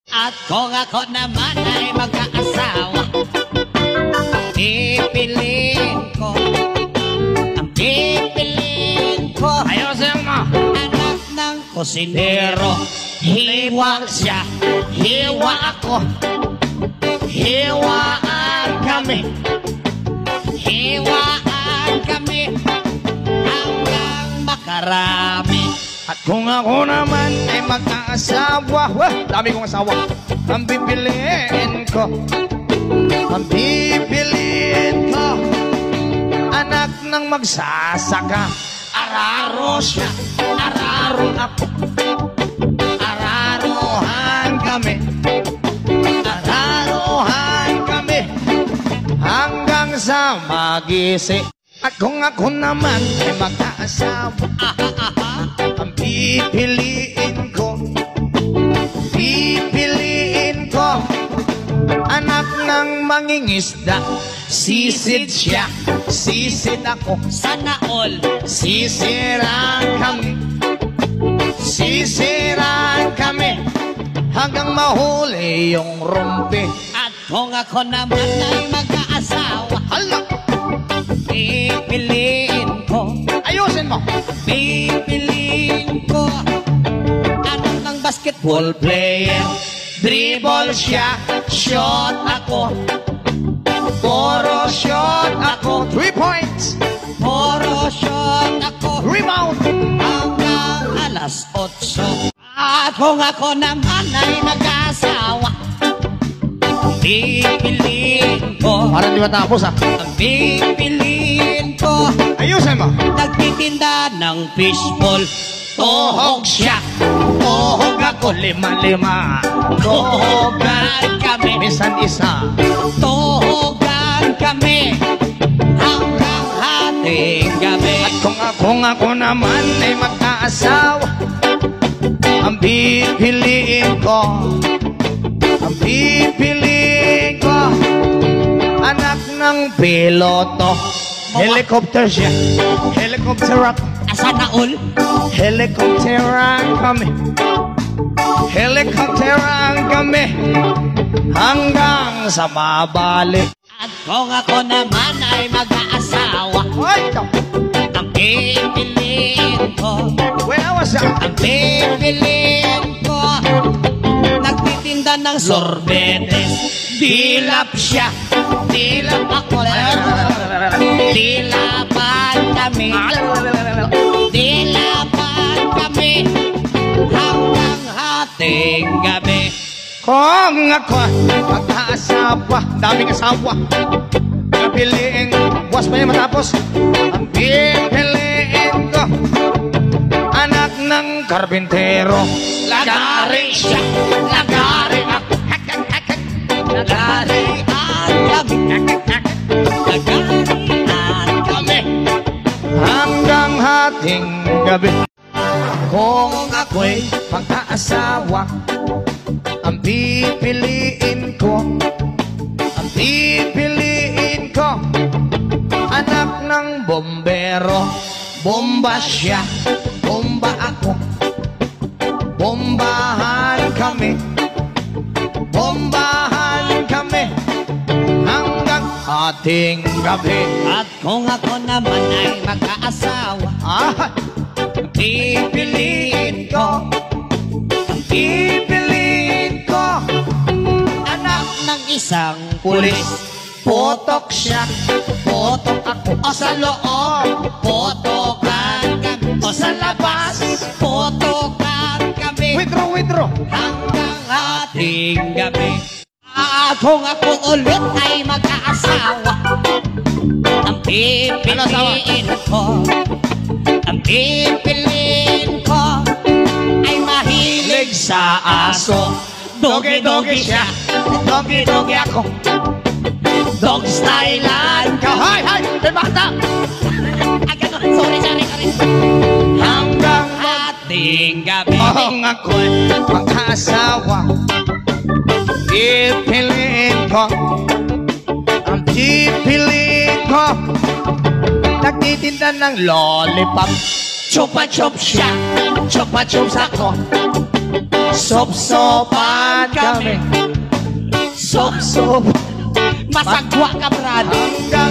At kung ako naman ay magkaasawa, pipiliin ko, ang pipiliin ko, Ayusin mo. anak ng kusinero. Hiwa siya, hiwa ako, hiwaan kami, hiwaan kami hanggang makarami. At kung ako naman ay mag-aasawa, dami kong asawa, ang pipiliin ko, anak ng magsasaka. Araro siya, araro ako, araruhan kami, Araruhan kami hanggang sa magising. At kung ako naman ay mag-aasawa, ang pipiliin ko, anak ng mangingisda. Sisid siya, sisid ako, sana all. Sisirang kami hanggang mahuli yung rumpi. At kung ako naman ay mag-aasawa, Hala! pipiliin ko, Ayusin mo! pipiliin ko, anak ng basketball player. Dribble siya, shot ako, puro shot ako. 3 points! Puro shot ako Rebound! hanggang alas 8. At kung ako naman ay mag-asawa, pipiliin ko, Parang di matapos ah. ang pipiliin ko, Ayusin mo! nagtitinda ng fishball. Tuhog siya, Tuhog ako, 5-5. tuhogan kami, Minsan isa. tuhogan kami hanggang hating gabi. At kung ako naman ay mag-aasawa, ang pipiliin ko, anak ng piloto. Helicopter siya, helicopter ako, Asa na all? helicopteran kami hanggang sa mabalik. At kung ako naman ay mag-aasawa, Ay, ang pipiliin ko, when I was young, ang pipiliin ko, nagtitinda ng sorbetes. Dilap siya, dilap ako, dilapan kami, dilapan kami hanggang hating gabi. kung ako mag-aasawa, daming asawa, pipiliin, buwas pa niya matapos, ang pipiliin ko, anak ng karpintero. Lagari siya, lagari ako, lagarian kami, lagarian kami Hanggang hating gabi. Kung ako'y mag-aasawa, ang pipiliin ko, anak ng bombero. Bomba siya, bomba ako, bombahan kami hanggang hating gabi. At kung ako naman ay mag-aasawa, pipiliin ko, anak ng isang pulis. Potok siya, potok ako, o sa loob, potokan kami, o sa labas, potokan kami Withdraw. hanggang hating gabi. Kung ako ulit ay mag-aasawa, ang pipiliin ko, ay mahilig sa aso. Dogi-dogi siya, dogi-dogi ako, dog stylean ka. Hay! May bata! Sorry. Hanggang hating gabi. Kung ako'y mag-aasawa, pipiliin ko, nagtitinda ng lollipop. Chupa-chup siya, chupa-chups ako, Sop-sopan kami. Sob, Sob, masagwa ka, Brad. hanggang